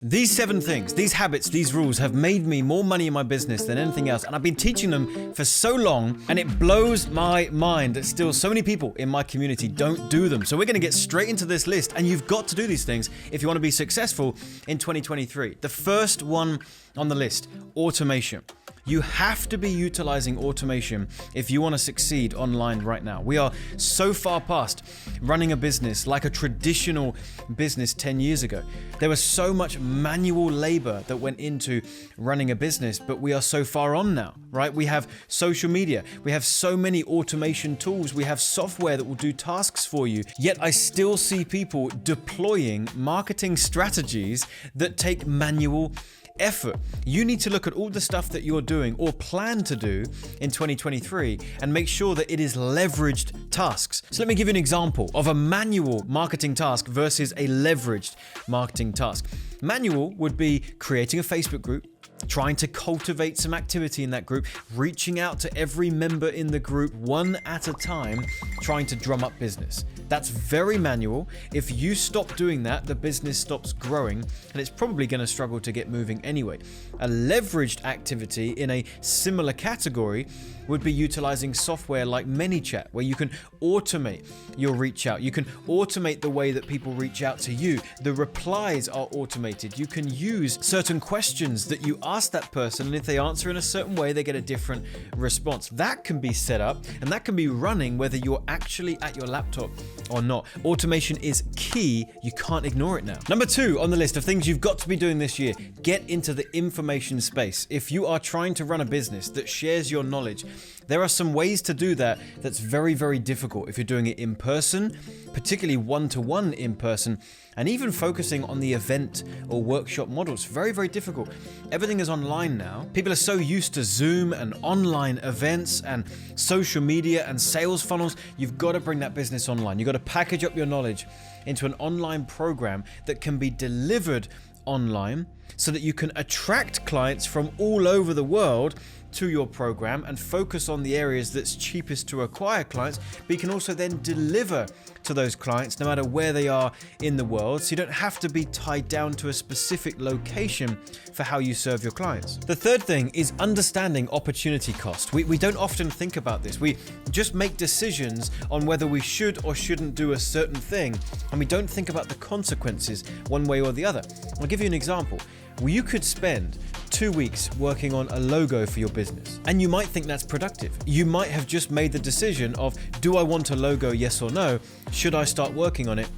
These 7 things, these habits, these rules have made me more money in my business than anything else, and I've been teaching them for so long, and it blows my mind that still so many people in my community don't do them. So we're going to get straight into this list, and you've got to do these things if you want to be successful in 2023. The first one on the list, automation. You have to be utilizing automation if you want to succeed online right now. We are so far past running a business like a traditional business 10 years ago. There was so much manual labor that went into running a business, but we are so far on now, right? We have social media. We have so many automation tools. We have software that will do tasks for you. Yet I still see people deploying marketing strategies that take manual effort. You need to look at all the stuff that you're doing or plan to do in 2023 and make sure that it is leveraged tasks. So let me give you an example of a manual marketing task versus a leveraged marketing task. Manual would be creating a Facebook group, trying to cultivate some activity in that group, reaching out to every member in the group one at a time, trying to drum up business. That's very manual. If you stop doing that, the business stops growing and it's probably going to struggle to get moving anyway. A leveraged activity in a similar category would be utilizing software like ManyChat, where you can automate your reach out. You can automate the way that people reach out to you. The replies are automated. You can use certain questions that you ask that person, and if they answer in a certain way, they get a different response. That can be set up and that can be running whether you're actually at your laptop or not. Automation is key. You can't ignore it now. Number 2 on the list of things you've got to be doing this year, get into the information space. If you are trying to run a business that shares your knowledge, there are some ways to do that that's very, very difficult if you're doing it in person, particularly one-to-one in person, and even focusing on the event or workshop models. Very, very difficult. Everything is online now. People are so used to Zoom and online events and social media and sales funnels. You've got to bring that business online. You've got to package up your knowledge into an online program that can be delivered online so that you can attract clients from all over the world to your program and focus on the areas that's cheapest to acquire clients, but you can also then deliver to those clients no matter where they are in the world, so you don't have to be tied down to a specific location for how you serve your clients. The third thing is understanding opportunity cost. We don't often think about this. We just make decisions on whether we should or shouldn't do a certain thing, and we don't think about the consequences one way or the other. I'll give you an example. Well, you could spend 2 weeks working on a logo for your business, and you might think that's productive. You might have just made the decision of, do I want a logo, yes or no? Should I start working on it,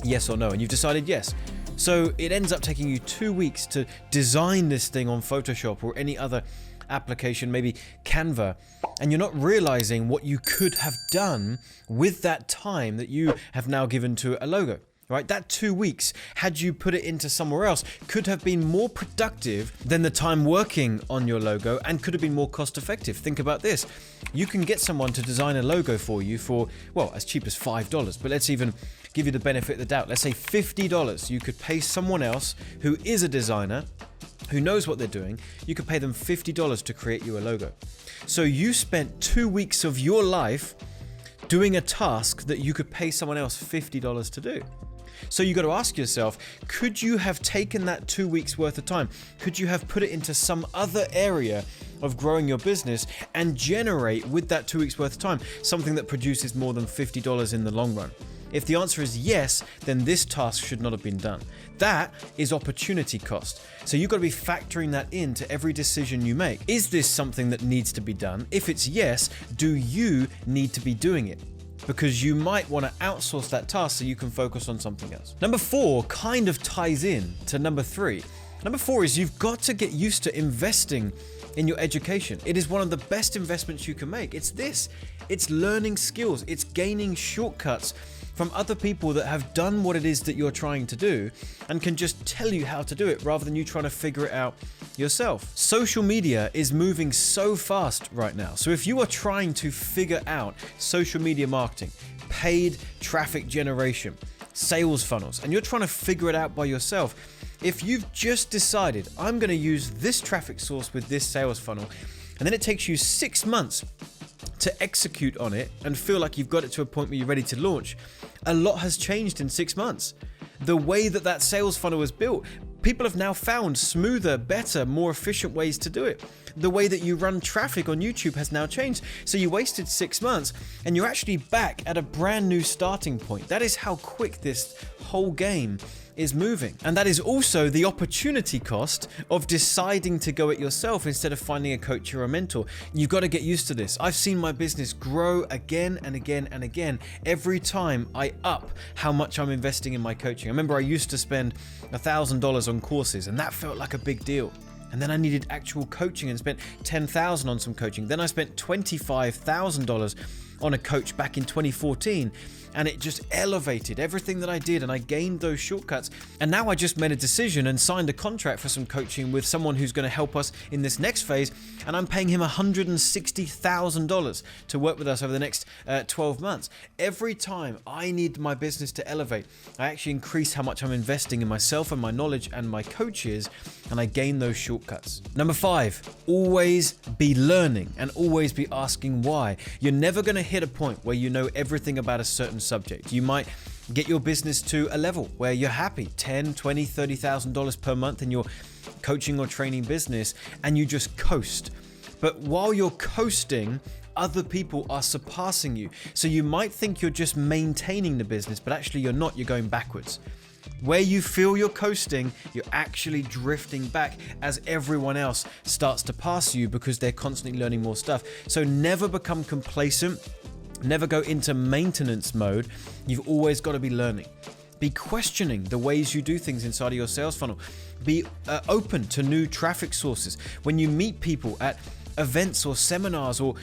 yes or no? And you've decided yes. So it ends up taking you 2 weeks to design this thing on Photoshop or any other application, maybe Canva, and you're not realizing what you could have done with that time that you have now given to a logo. Right? That 2 weeks, had you put it into somewhere else, could have been more productive than the time working on your logo and could have been more cost effective. Think about this. You can get someone to design a logo for you for, well, as cheap as $5, but let's even give you the benefit of the doubt. Let's say $50. You could pay someone else who is a designer, who knows what they're doing. You could pay them $50 to create you a logo. So you spent 2 weeks of your life doing a task that you could pay someone else $50 to do. So you got to ask yourself, could you have taken that 2 weeks worth of time? Could you have put it into some other area of growing your business and generate with that 2 weeks worth of time something that produces more than $50 in the long run? If the answer is yes, then this task should not have been done. That is opportunity cost. So you've got to be factoring that into every decision you make. Is this something that needs to be done? If it's yes, do you need to be doing it? Because you might want to outsource that task so you can focus on something else. Number 4 kind of ties in to number 3. Number 4 is you've got to get used to investing in your education. It is one of the best investments you can make. It's learning skills. It's gaining shortcuts from other people that have done what it is that you're trying to do and can just tell you how to do it rather than you trying to figure it out yourself. Social media is moving so fast right now. So if you are trying to figure out social media marketing, paid traffic generation, sales funnels, and you're trying to figure it out by yourself, if you've just decided, I'm going to use this traffic source with this sales funnel, and then it takes you 6 months to execute on it and feel like you've got it to a point where you're ready to launch, a lot has changed in 6 months. The way that sales funnel was built People have now found smoother, better, more efficient ways to do it. The way that you run traffic on YouTube has now changed. So you wasted 6 months and you're actually back at a brand new starting point. That is how quick this whole game is moving. And that is also the opportunity cost of deciding to go it yourself instead of finding a coach or a mentor. You've got to get used to this. I've seen my business grow again and again and again every time I up how much I'm investing in my coaching. I remember I used to spend $1,000 on courses and that felt like a big deal. And then I needed actual coaching and spent $10,000 on some coaching. Then I spent $25,000 on a coach back in 2014. And it just elevated everything that I did, and I gained those shortcuts. And now I just made a decision and signed a contract for some coaching with someone who's going to help us in this next phase. And I'm paying him $160,000 to work with us over the next 12 months. Every time I need my business to elevate, I actually increase how much I'm investing in myself and my knowledge and my coaches, and I gain those shortcuts. Number 5, always be learning and always be asking why. You're never going to hit a point where you know everything about a certain subject. You might get your business to a level where you're happy, $10,000, $20,000, $30,000 per month in your coaching or training business, and you just coast. But while you're coasting, other people are surpassing you. So you might think you're just maintaining the business, but actually you're not, you're going backwards. Where you feel you're coasting, you're actually drifting back as everyone else starts to pass you because they're constantly learning more stuff. So never become complacent. Never go into maintenance mode. You've always got to be learning. Be questioning the ways you do things inside of your sales funnel. Be open to new traffic sources. When you meet people at events or seminars or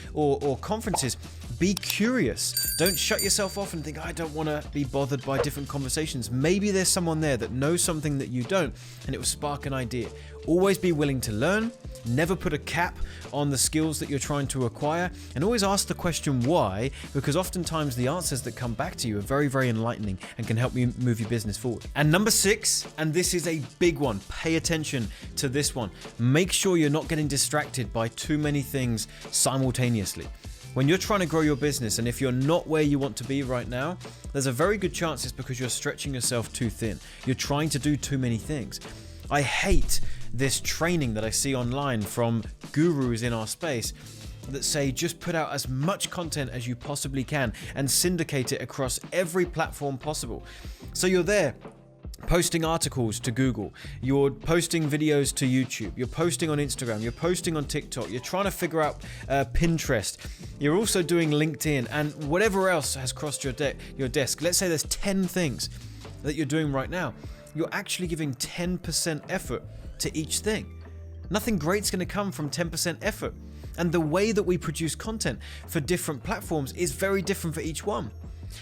conferences, be curious. Don't shut yourself off and think, I don't want to be bothered by different conversations. Maybe there's someone there that knows something that you don't, and it will spark an idea. Always be willing to learn. Never put a cap on the skills that you're trying to acquire, and always ask the question why, because oftentimes the answers that come back to you are very, very enlightening and can help you move your business forward. And number 6, and this is a big one, pay attention to this one. Make sure you're not getting distracted by too many things simultaneously. When you're trying to grow your business, and if you're not where you want to be right now, there's a very good chance it's because you're stretching yourself too thin. You're trying to do too many things. I hate this training that I see online from gurus in our space that say just put out as much content as you possibly can and syndicate it across every platform possible. So you're there posting articles to Google, you're posting videos to YouTube, you're posting on Instagram, you're posting on TikTok, you're trying to figure out Pinterest, you're also doing LinkedIn and whatever else has crossed your desk. Let's say there's 10 things that you're doing right now. You're actually giving 10% effort to each thing. Nothing great's going to come from 10% effort. And the way that we produce content for different platforms is very different for each one.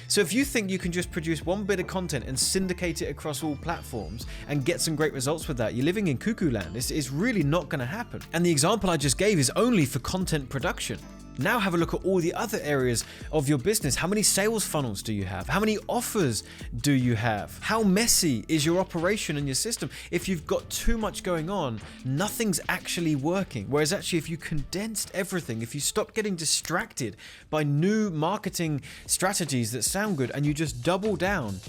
So if you think you can just produce one bit of content and syndicate it across all platforms and get some great results with that, you're living in cuckoo land. It's really not going to happen. And the example I just gave is only for content production. Now have a look at all the other areas of your business. How many sales funnels do you have? How many offers do you have? How messy is your operation and your system? If you've got too much going on, nothing's actually working. Whereas actually if you condensed everything, if you stopped getting distracted by new marketing strategies that sound good and you just double down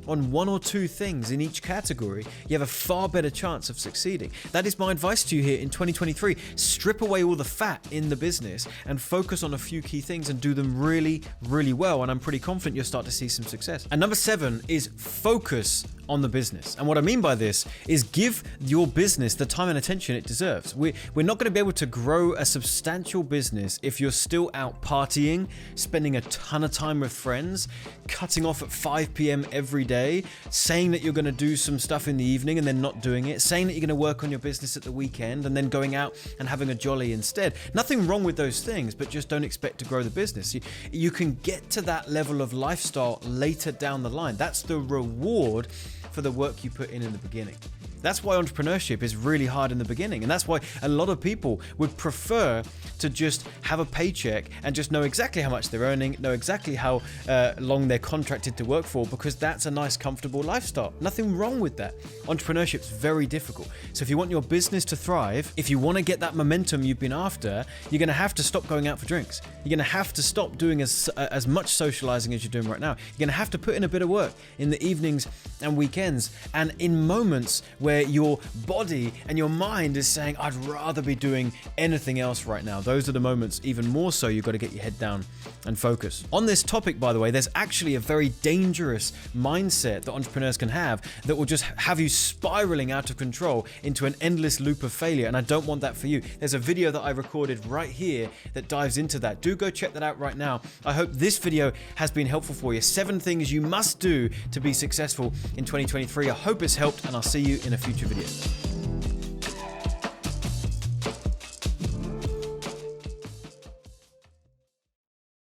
on one or two things in each category, you have a far better chance of succeeding. That is my advice to you here in 2023. Strip away all the fat in the business and focus on a few key things and do them really, really well. And I'm pretty confident you'll start to see some success. And number 7 is focus on the business. And what I mean by this is give your business the time and attention it deserves. We're not going to be able to grow a substantial business if you're still out partying, spending a ton of time with friends, cutting off at 5 p.m. every day, saying that you're going to do some stuff in the evening and then not doing it, saying that you're going to work on your business at the weekend and then going out and having a jolly instead. Nothing wrong with those things, but just don't expect to grow the business. You can get to that level of lifestyle later down the line. That's the reward for the work you put in the beginning. That's why entrepreneurship is really hard in the beginning. And that's why a lot of people would prefer to just have a paycheck and just know exactly how much they're earning, know exactly how long they're contracted to work for, because that's a nice, comfortable lifestyle. Nothing wrong with that. Entrepreneurship's very difficult. So if you want your business to thrive, if you want to get that momentum you've been after, you're going to have to stop going out for drinks. You're going to have to stop doing as much socializing as you're doing right now. You're going to have to put in a bit of work in the evenings and weekends and in moments where where your body and your mind is saying, I'd rather be doing anything else right now. Those are the moments, even more so, you've got to get your head down and focus. On this topic, by the way, there's actually a very dangerous mindset that entrepreneurs can have that will just have you spiraling out of control into an endless loop of failure. And I don't want that for you. There's a video that I recorded right here that dives into that. Do go check that out right now. I hope this video has been helpful for you. 7 things you must do to be successful in 2023. I hope it's helped, and I'll see you in a future video.